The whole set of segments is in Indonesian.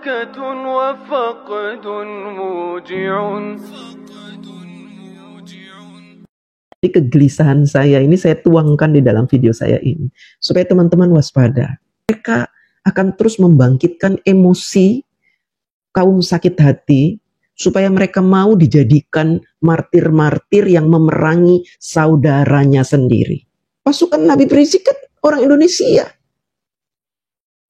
ضحكة وفقد موجع. Jadi kegelisahan saya ini saya tuangkan di dalam video saya ini supaya teman-teman waspada. Mereka akan terus membangkitkan emosi kaum sakit hati supaya mereka mau dijadikan martir-martir yang memerangi saudaranya sendiri. Pasukan Nabi Rizik kan orang Indonesia.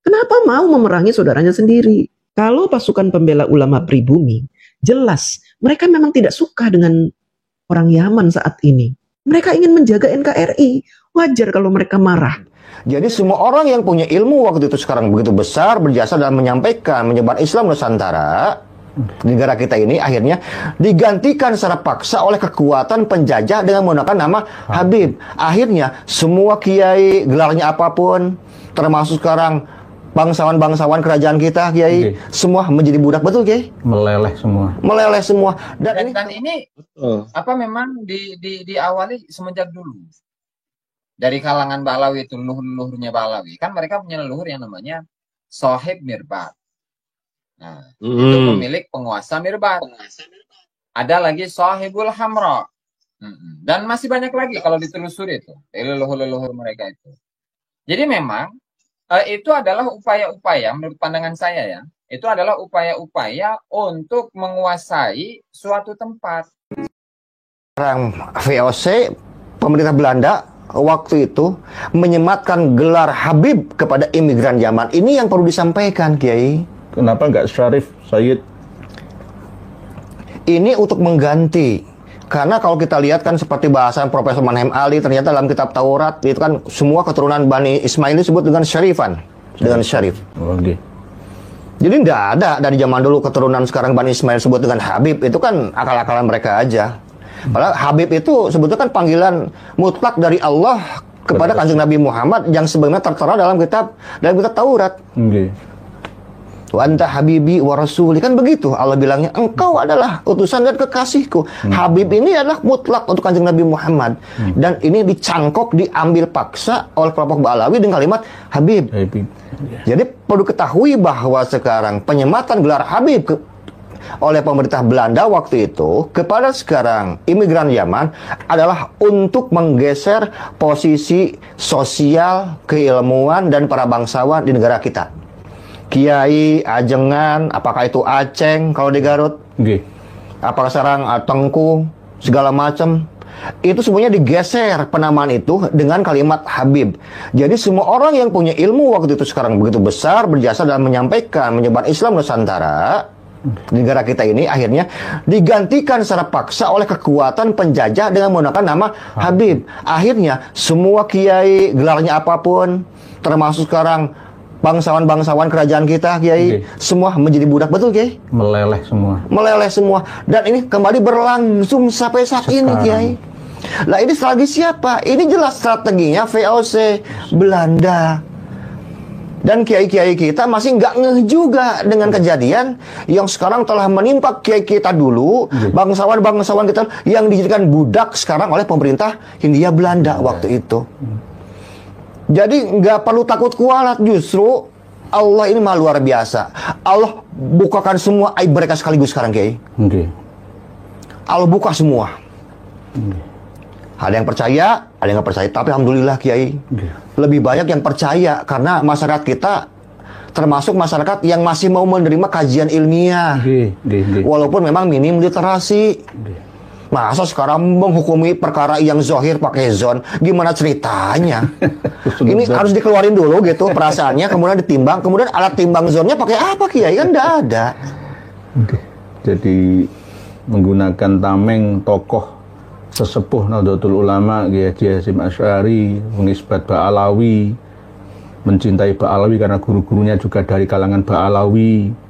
Kenapa mau memerangi saudaranya sendiri? Kalau pasukan pembela ulama pribumi, jelas mereka memang tidak suka dengan orang Yaman saat ini. Mereka ingin menjaga NKRI. Wajar kalau mereka marah. Jadi semua orang yang punya ilmu waktu itu sekarang begitu besar, berjasa dalam menyampaikan, menyebar Islam Nusantara, negara kita ini akhirnya digantikan secara paksa oleh kekuatan penjajah dengan menggunakan nama Habib. Akhirnya semua kiai, gelarnya apapun, termasuk sekarang bangsawan-bangsawan kerajaan kita, kiai, semua menjadi budak, betul, kiai? Meleleh semua. Meleleh semua. Dan ini apa memang diawali semenjak dulu. Dari kalangan Balawi itu, leluhur-leluhurnya Balawi. Kan mereka punya leluhur yang namanya Sohib Mirbat. Nah, itu pemilik penguasa Mirbat. Ada lagi Sohibul Hamra. Dan masih banyak lagi kalau ditelusuri itu. Leluhur-leluhur mereka itu. Jadi memang itu adalah upaya-upaya, menurut pandangan saya ya, itu adalah upaya-upaya untuk menguasai suatu tempat. Sekarang VOC, pemerintah Belanda, waktu itu menyematkan gelar Habib kepada imigran Yaman. Ini yang perlu disampaikan, Kiai. Kenapa nggak Syarif Sayyid? Ini untuk mengganti. Karena kalau kita lihat kan seperti bahasan Profesor Manhem Ali, ternyata dalam kitab Taurat itu kan semua keturunan Bani Ismail disebut dengan Syarifan, dengan Syarif. Jadi tidak ada dari zaman dulu keturunan sekarang Bani Ismail sebut dengan Habib. Itu kan akal-akalan mereka aja. Padahal Habib itu sebetulnya kan panggilan mutlak dari Allah kepada Kanjeng Nabi Muhammad yang sebenarnya tertera dalam kitab Taurat. Wa anta habibi wa rasuli, kan begitu Allah bilangnya, engkau adalah utusan dan kekasihku. Habib ini adalah mutlak untuk Kanjeng Nabi Muhammad. Dan ini dicangkok, diambil paksa oleh kelompok Balawi dengan kalimat Habib. Jadi perlu ketahui bahwa sekarang penyematan gelar Habib oleh pemerintah Belanda waktu itu kepada sekarang imigran Yaman adalah untuk menggeser posisi sosial, keilmuan, dan para bangsawan di negara kita. Kiai, ajengan, apakah itu Aceng kalau di Garut, apakah sekarang Tengku, segala macam, itu semuanya digeser penamaan itu dengan kalimat Habib. Jadi semua orang yang punya ilmu waktu itu sekarang begitu besar, berjasa dalam menyampaikan, menyebar Islam Nusantara, negara kita ini akhirnya digantikan secara paksa oleh kekuatan penjajah dengan menggunakan nama Habib. Akhirnya semua kiai, gelarnya apapun, termasuk sekarang bangsawan-bangsawan kerajaan kita, kiai, semua menjadi budak, betul, kiai? Meleleh semua. Meleleh semua. Dan ini kembali berlangsung sampai saat ini, kiai. Lah ini strategi siapa? Ini jelas strateginya VOC Belanda. Dan kiai-kiai kita masih nggak ngeh juga dengan kejadian yang sekarang telah menimpa kiai kita dulu, bangsawan-bangsawan kita yang dijadikan budak sekarang oleh pemerintah Hindia Belanda waktu itu. Jadi nggak perlu takut kualat, justru Allah ini maha luar biasa. Allah bukakan semua aib mereka sekaligus sekarang, Kiai. Allah buka semua. Ada yang percaya, ada yang nggak percaya. Tapi alhamdulillah, Kiai, lebih banyak yang percaya karena masyarakat kita termasuk masyarakat yang masih mau menerima kajian ilmiah, walaupun memang minim literasi. Masa sekarang menghukumi perkara yang zohir pakai zon, gimana ceritanya? Ini harus dikeluarin dulu gitu perasaannya, kemudian ditimbang, kemudian alat timbang zonnya pakai apa, Kiai? Kan enggak ada. Jadi menggunakan tameng tokoh sesepuh Nahdlatul Ulama, Kiai Haji Hasyim Asy'ari, mengisbat Ba'alawi, mencintai Ba'alawi karena guru-gurunya juga dari kalangan Ba'alawi.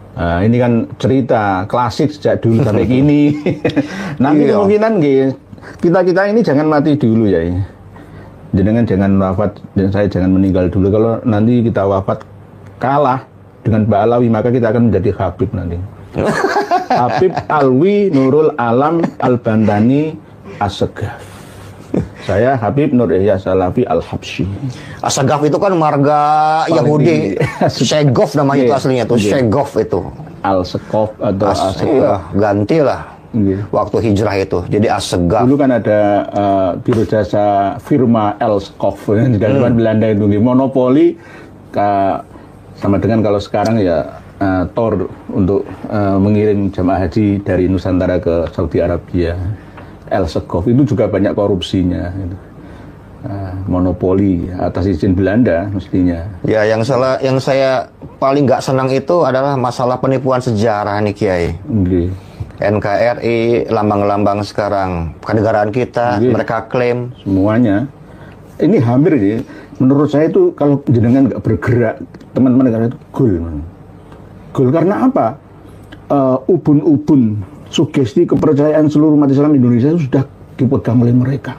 Nah, ini kan cerita klasik sejak dulu sampai kini. Nanti kemungkinan kita ini jangan mati dulu ya. Jangan wafat, dan saya jangan meninggal dulu. Kalau nanti kita wafat kalah dengan Ba'alawi, maka kita akan menjadi Habib nanti. Habib Alwi Nurul Alam Al-Bandani As-Segaf. Saya Habib Nur Yahya Salafi Al-Habsyi. Asagaf itu kan marga Yahudi. Shegov namanya itu aslinya tuh. Shegov itu. Al-Sekof atau Iya, gantilah. Waktu hijrah itu. Jadi Asegaf. Dulu kan ada biro jasa firma El-Sekof di dalam Belanda itu. Monopoli sama dengan kalau sekarang ya Tor untuk mengirim jamaah haji dari Nusantara ke Saudi Arabia. El-Sekof itu juga banyak korupsinya. Monopoli atas izin Belanda mestinya. Ya, yang saya paling nggak senang itu adalah masalah penipuan sejarah nih Kiai. NKRI, lambang-lambang sekarang kenegaraan kita, mereka klaim semuanya. Ini hampir ya. Menurut saya itu kalau jenengan nggak bergerak, teman-teman negara itu gol karena apa? Ubun-ubun sugesti kepercayaan seluruh umat Islam Indonesia itu sudah dipegang oleh mereka.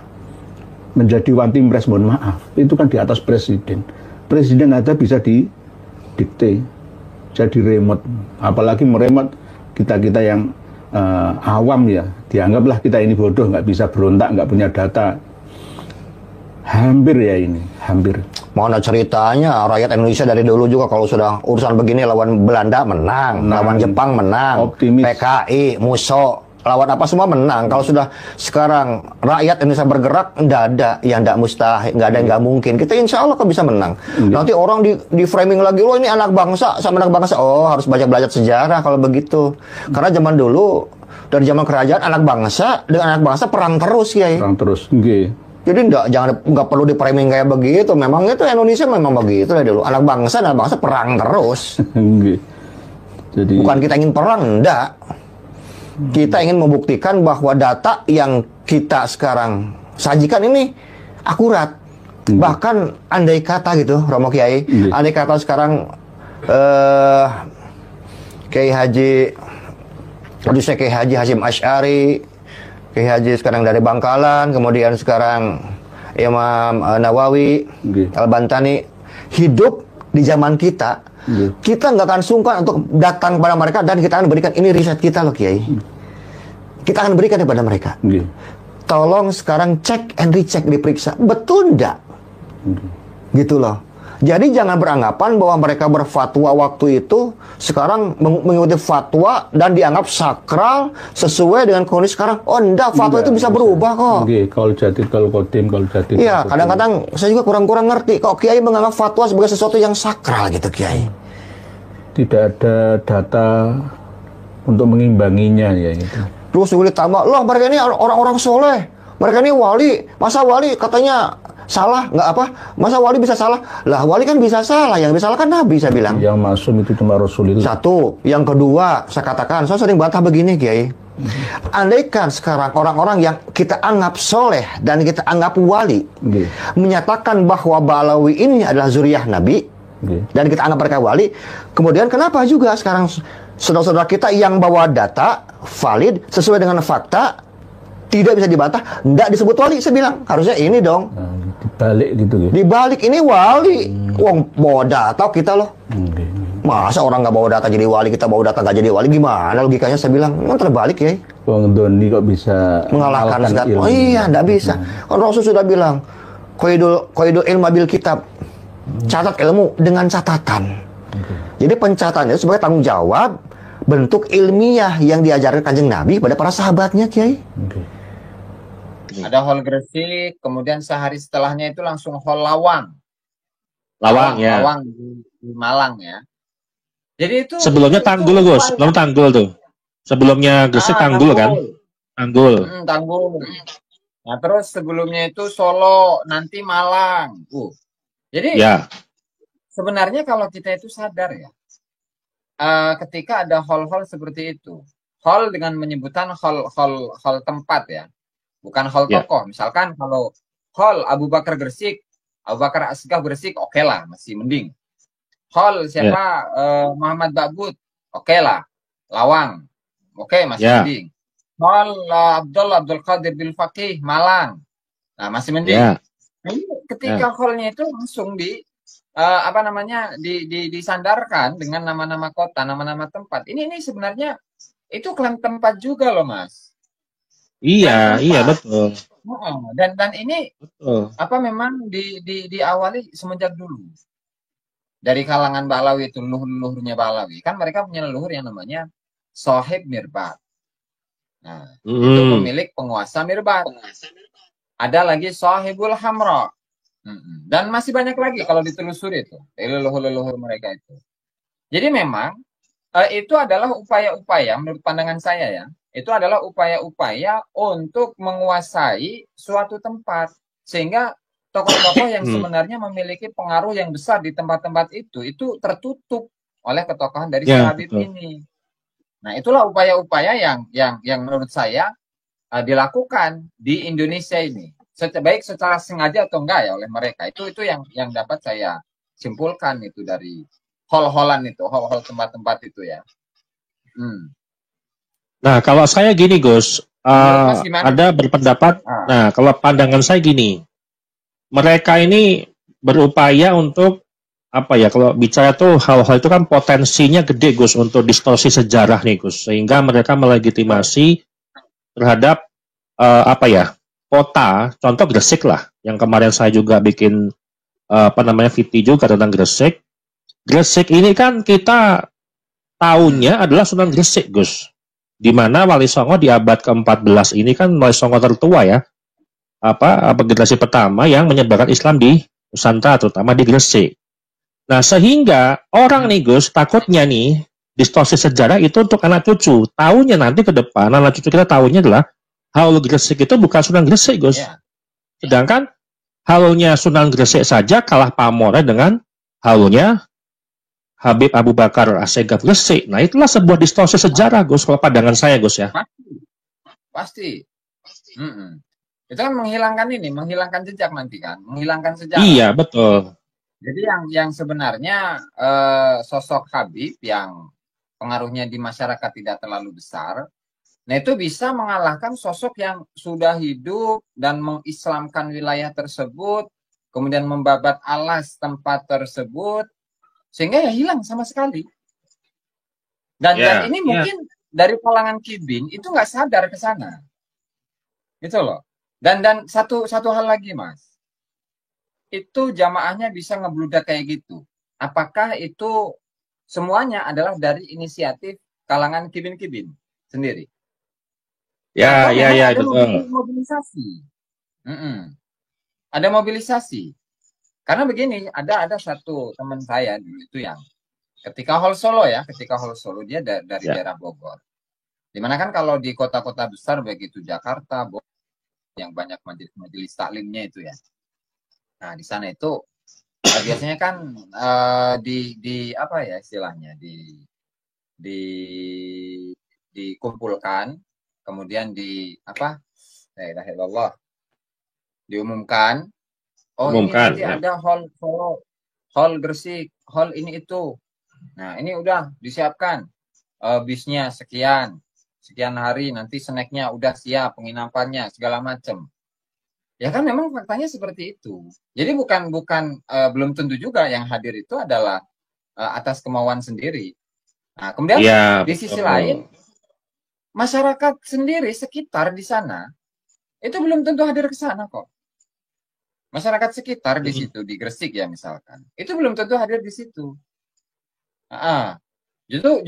Menjadi one team press, mohon maaf, itu kan di atas presiden. Presiden ada bisa didikte, jadi remote. Apalagi meremot kita-kita yang awam ya, dianggaplah kita ini bodoh, nggak bisa berontak, nggak punya data. Hampir ya ini, hampir. Mana ceritanya rakyat Indonesia dari dulu juga kalau sudah urusan begini lawan Belanda menang, lawan Jepang menang, optimis. PKI, Muso, lawan apa semua menang. Kalau sudah sekarang rakyat Indonesia bergerak, nggak ada yang nggak mustahil, nggak ada yang nggak mungkin. Kita insya Allah kan bisa menang. Nanti orang di framing lagi, loh ini anak bangsa sama anak bangsa. Oh, harus belajar sejarah kalau begitu. Karena zaman dulu dari zaman kerajaan anak bangsa dengan anak bangsa perang terus ya. Perang terus, Jadi nggak perlu di framing kayak begitu. Memang itu Indonesia memang begitu dari dulu. Anak bangsa perang terus. Jadi bukan kita ingin perang, enggak. Kita ingin membuktikan bahwa data yang kita sekarang sajikan ini akurat. Bahkan andai kata gitu, Romo Kiai, andai kata sekarang Kiai Haji Hasyim Asy'ari, Kiai Haji sekarang dari Bangkalan, kemudian sekarang Imam Nawawi, Al-Bantani hidup di zaman kita. Kita nggak akan sungkan untuk datang kepada mereka dan kita akan berikan ini riset kita loh Kiai. Kita akan berikan kepada mereka. Tolong sekarang cek and recheck, diperiksa betul enggak? Gitu loh. Jadi jangan beranggapan bahwa mereka berfatwa waktu itu sekarang mengikuti fatwa dan dianggap sakral sesuai dengan kondisi sekarang. Oh enggak, fatwa itu bisa berubah kok. Kalau jadid, kalau kodim, kalau jadid. Iya, kadang-kadang saya juga kurang ngerti kok Kiai menganggap fatwa sebagai sesuatu yang sakral gitu Kiai. Tidak ada data untuk mengimbanginya ya itu. Terus juga ditambah, loh mereka ini orang-orang soleh, mereka ini wali, masa wali katanya salah, nggak apa? Masa wali bisa salah? Lah wali kan bisa salah, yang bisa salah kan Nabi, saya bilang. Yang maksum itu cuma Rasulullah. Satu, yang kedua, saya katakan, saya sering bantah begini, Kiai. Andaikan sekarang orang-orang yang kita anggap soleh dan kita anggap wali menyatakan bahwa Ba'alawi ini adalah zuriyah Nabi dan kita anggap mereka wali, kemudian kenapa juga sekarang saudara-saudara kita yang bawa data valid sesuai dengan fakta tidak bisa dibantah, tidak disebut wali, saya bilang harusnya ini dong. Dibalik gitu ya. Dibalik ini wali. Wong bawa data kita loh. Masa orang nggak bawa data jadi wali, kita bawa data nggak jadi wali, gimana logikanya? Saya bilang kan terbalik ya. Wong Doni kok bisa mengalahkan ilmu. Oh iya, nggak bisa. Kan Rasul sudah bilang, qaidul ilma bil kitab. Catat ilmu dengan catatan. Jadi pencatatannya sebagai tanggung jawab bentuk ilmiah yang diajarkan Kanjeng Nabi pada para sahabatnya, Kiai. Ada hall Gresik, kemudian sehari setelahnya itu langsung hall Lawang. Ya. Lawang di Malang ya. Jadi itu sebelumnya Tanggul, Gus. Belum Tanggul tuh. Sebelumnya Gresik Tanggul kan? Tanggul. Tanggul. Nah, terus sebelumnya itu Solo, nanti Malang. Jadi sebenarnya kalau kita itu sadar ya, ketika ada hall-hall seperti itu, hall dengan menyebutan hall tempat ya, bukan hall tokoh. Misalkan kalau hall Abu Bakar Gresik, Abu Bakar Asgaf Gresik, oke lah, masih mending. Hall siapa Muhammad Ba'bud, oke lah. Lawang, oke, masih mending. Hall Abdul Qadir Bil Faqih Malang, nah masih mending. Ketika hallnya itu langsung disandarkan dengan nama-nama kota, nama-nama tempat. Ini sebenarnya itu klaim tempat juga loh, Mas. Iya, betul. Dan ini apa memang diawali semenjak dulu dari kalangan Balawi itu, leluhur-leluhurnya Balawi. Kan mereka punya leluhur yang namanya Sohib Mirbat. Nah, itu pemilik penguasa Mirbat. Ada lagi Sohibul Hamra. Dan masih banyak lagi kalau ditelusuri itu, leluhur-leluhur mereka itu. Jadi memang itu adalah upaya-upaya, menurut pandangan saya ya, itu adalah upaya-upaya untuk menguasai suatu tempat. Sehingga tokoh-tokoh yang sebenarnya memiliki pengaruh yang besar di tempat-tempat itu tertutup oleh ketokohan dari Habib ini. Nah, itulah upaya-upaya yang menurut saya dilakukan di Indonesia ini. Baik secara sengaja atau enggak ya oleh mereka. Itu yang dapat saya simpulkan itu dari hol-holan itu, hol-hol tempat-tempat itu ya. Nah, kalau saya gini, Gus, ada berpendapat. Nah, kalau pandangan saya gini, mereka ini berupaya untuk apa ya? Kalau bicara tuh hal-hal itu kan potensinya gede, Gus, untuk distorsi sejarah nih, Gus, sehingga mereka melegitimasi terhadap apa ya? Kota, contoh Gresik lah, yang kemarin saya juga bikin video juga tentang Gresik. Gresik ini kan kita tahunnya adalah Sunan Gresik, Gus. Di mana Wali Songo di abad ke-14 ini kan Wali Songo tertua ya. Apa generasi pertama yang menyebarkan Islam di Nusantara, terutama di Gresik. Nah, sehingga orang nih, Gus, takutnya nih distorsi sejarah itu untuk anak cucu. Tahunnya nanti ke depan anak cucu kita tahunnya adalah Haul Gresik itu bukan Sunan Gresik, Gus. Sedangkan haulnya Sunan Gresik saja kalah pamornya dengan haulnya Habib Abu Bakar Assegaf Gresik. Nah, itulah sebuah distorsi sejarah, Gus, kalau pandangan saya, Gus ya. Pasti. Itu kan menghilangkan jejak nanti kan, menghilangkan sejarah. Iya, betul. Jadi yang sebenarnya sosok Habib yang pengaruhnya di masyarakat tidak terlalu besar, nah itu bisa mengalahkan sosok yang sudah hidup dan mengislamkan wilayah tersebut, kemudian membabat alas tempat tersebut, sehingga ya hilang sama sekali. Dan ini mungkin dari kalangan Kibin itu nggak sadar ke sana, gitu loh. Dan satu hal lagi, Mas, itu jamaahnya bisa ngebludak kayak gitu. Apakah itu semuanya adalah dari inisiatif kalangan Kibin-Kibin sendiri? Ya, ada betul. mobilisasi. Ada mobilisasi. Karena begini, ada satu teman saya dulu itu yang ketika Hol Solo dia dari daerah Bogor. Dimana kan kalau di kota-kota besar begitu Jakarta, Bogor, yang banyak majelis taklimnya itu ya. Nah, di sana itu biasanya kan di apa ya istilahnya dikumpulkan, kemudian diumumkan, ini nanti ada hall Solo, hall Gresik, hall ini itu. Nah, ini udah disiapkan bisnya sekian hari, nanti snacknya udah siap, penginapannya segala macam. Ya kan memang faktanya seperti itu. Jadi bukan belum tentu juga yang hadir itu adalah atas kemauan sendiri. Nah, kemudian di sisi lain masyarakat sendiri sekitar di sana itu belum tentu hadir ke sana kok. Masyarakat sekitar di situ di Gresik ya misalkan, itu belum tentu hadir di situ.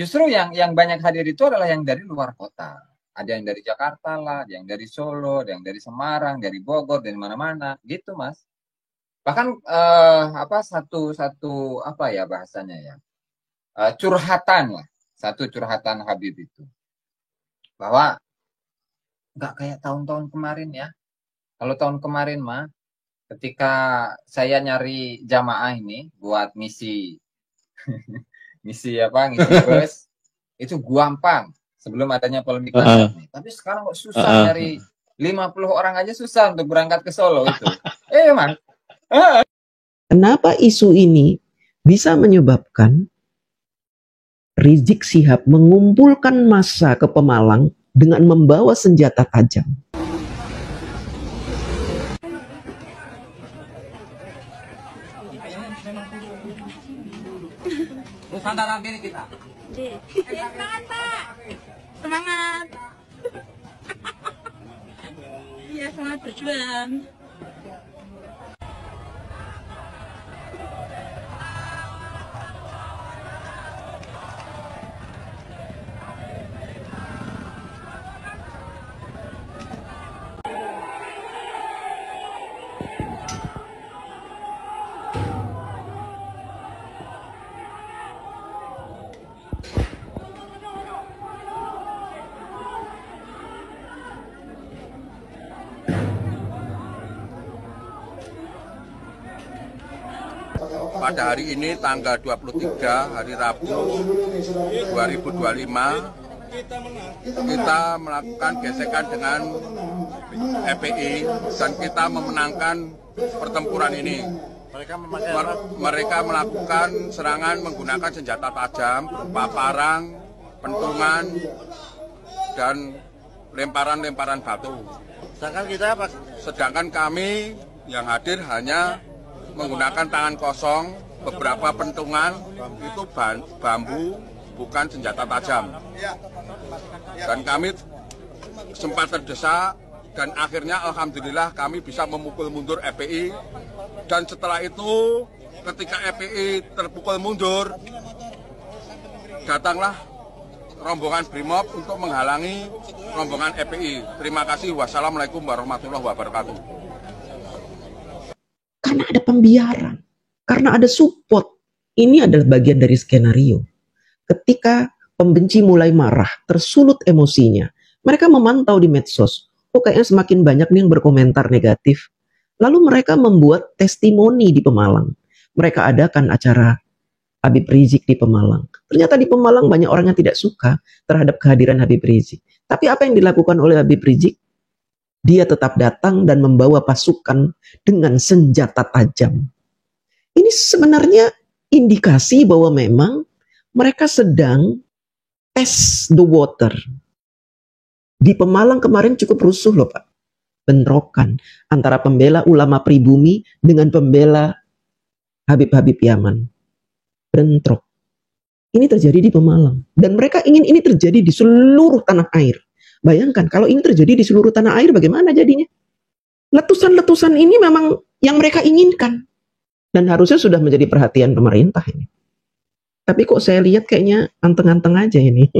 Justru yang banyak hadir itu adalah yang dari luar kota. Ada yang dari Jakarta lah, ada yang dari Solo, ada yang dari Semarang, dari Bogor, dari mana-mana, gitu Mas. Bahkan satu apa ya bahasanya ya, curhatan lah, satu curhatan Habib itu, bahwa nggak kayak tahun-tahun kemarin ya. Kalau tahun kemarin mah, ketika saya nyari jamaah ini buat ngisi bus, itu gampang. Sebelum adanya polemik ini. Tapi sekarang kok susah nyari 50 orang aja susah untuk berangkat ke Solo itu. Mas. Kenapa isu ini bisa menyebabkan Rizik Syihab mengumpulkan massa ke Pemalang dengan membawa senjata tajam? Nusantara diri kita. Semangat, Pak. Semangat. Iya. Ya, semangat berjuang. Pada hari ini tanggal 23 hari Rabu 2025 kita melakukan gesekan dengan FPI dan kita memenangkan pertempuran ini. Mereka melakukan serangan menggunakan senjata tajam berupa parang, pentungan, dan lemparan-lemparan batu. Sedangkan kami yang hadir hanya menggunakan tangan kosong, beberapa pentungan itu bambu, bukan senjata tajam. Dan kami sempat terdesak dan akhirnya alhamdulillah kami bisa memukul mundur FPI. Dan setelah itu ketika FPI terpukul mundur, datanglah rombongan Brimob untuk menghalangi rombongan FPI. Terima kasih. Wassalamualaikum warahmatullahi wabarakatuh. Karena ada pembiaran, karena ada support. Ini adalah bagian dari skenario. Ketika pembenci mulai marah, tersulut emosinya, mereka memantau di medsos. Oh, kayaknya semakin banyak nih yang berkomentar negatif. Lalu mereka membuat testimoni di Pemalang. Mereka adakan acara Habib Rizik di Pemalang. Ternyata di Pemalang banyak orang yang tidak suka terhadap kehadiran Habib Rizik. Tapi apa yang dilakukan oleh Habib Rizik? Dia tetap datang dan membawa pasukan dengan senjata tajam. Ini sebenarnya indikasi bahwa memang mereka sedang test the water. Di Pemalang kemarin cukup rusuh loh Pak. Bentrokan antara pembela ulama pribumi dengan pembela Habib-Habib Yaman. Bentrok. Ini terjadi di Pemalang. Dan mereka ingin ini terjadi di seluruh tanah air. Bayangkan kalau ini terjadi di seluruh tanah air bagaimana jadinya? Letusan-letusan ini memang yang mereka inginkan. Dan harusnya sudah menjadi perhatian pemerintah ini. Tapi kok saya lihat kayaknya anteng-anteng aja ini.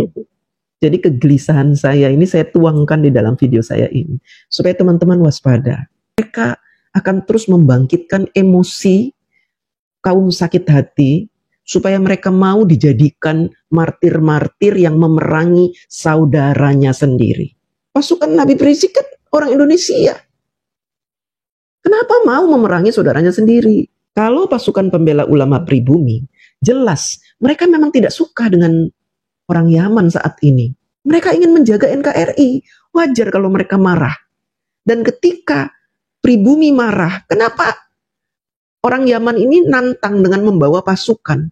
Jadi kegelisahan saya ini saya tuangkan di dalam video saya ini. Supaya teman-teman waspada. Mereka akan terus membangkitkan emosi kaum sakit hati. Supaya mereka mau dijadikan martir-martir yang memerangi saudaranya sendiri. Pasukan Habib Rizik kan orang Indonesia. Kenapa mau memerangi saudaranya sendiri? Kalau pasukan pembela ulama pribumi, jelas mereka memang tidak suka dengan orang Yaman saat ini. Mereka ingin menjaga NKRI. Wajar kalau mereka marah. Dan ketika pribumi marah, kenapa orang Yaman ini nantang dengan membawa pasukan?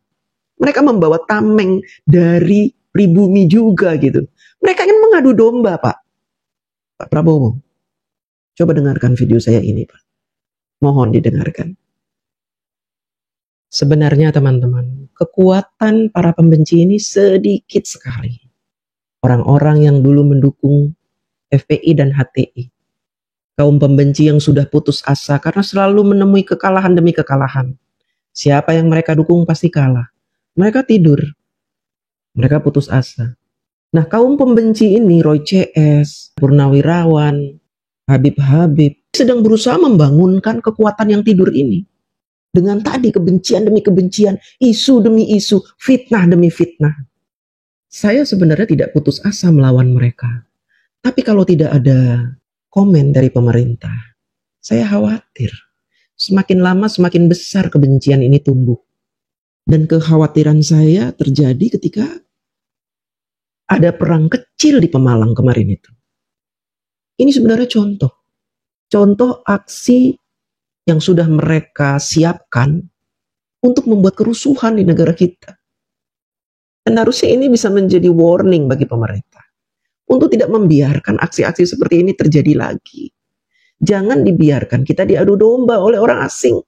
Mereka membawa tameng dari pribumi juga gitu. Mereka ingin mengadu domba, Pak. Pak Prabowo, coba dengarkan video saya ini, Pak. Mohon didengarkan. Sebenarnya teman-teman, kekuatan para pembenci ini sedikit sekali. Orang-orang yang dulu mendukung FPI dan HTI. Kaum pembenci yang sudah putus asa karena selalu menemui kekalahan demi kekalahan. Siapa yang mereka dukung pasti kalah. Mereka tidur. Mereka putus asa. Nah, kaum pembenci ini, Roy CS, Purnawirawan, Habib-Habib, sedang berusaha membangunkan kekuatan yang tidur ini. Dengan tadi kebencian demi kebencian, isu demi isu, fitnah demi fitnah. Saya sebenarnya tidak putus asa melawan mereka. Tapi kalau tidak ada komen dari pemerintah, saya khawatir. Semakin lama semakin besar kebencian ini tumbuh. Dan kekhawatiran saya terjadi ketika ada perang kecil di Pemalang kemarin itu. Ini sebenarnya contoh. Contoh aksi yang sudah mereka siapkan untuk membuat kerusuhan di negara kita. Dan harusnya ini bisa menjadi warning bagi pemerintah. Untuk tidak membiarkan aksi-aksi seperti ini terjadi lagi. Jangan dibiarkan kita diadu domba oleh orang asing.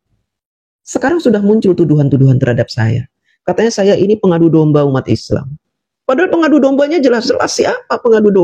Sekarang sudah muncul tuduhan-tuduhan terhadap saya. Katanya saya ini pengadu domba umat Islam. Padahal pengadu dombanya jelas-jelas siapa pengadu domba.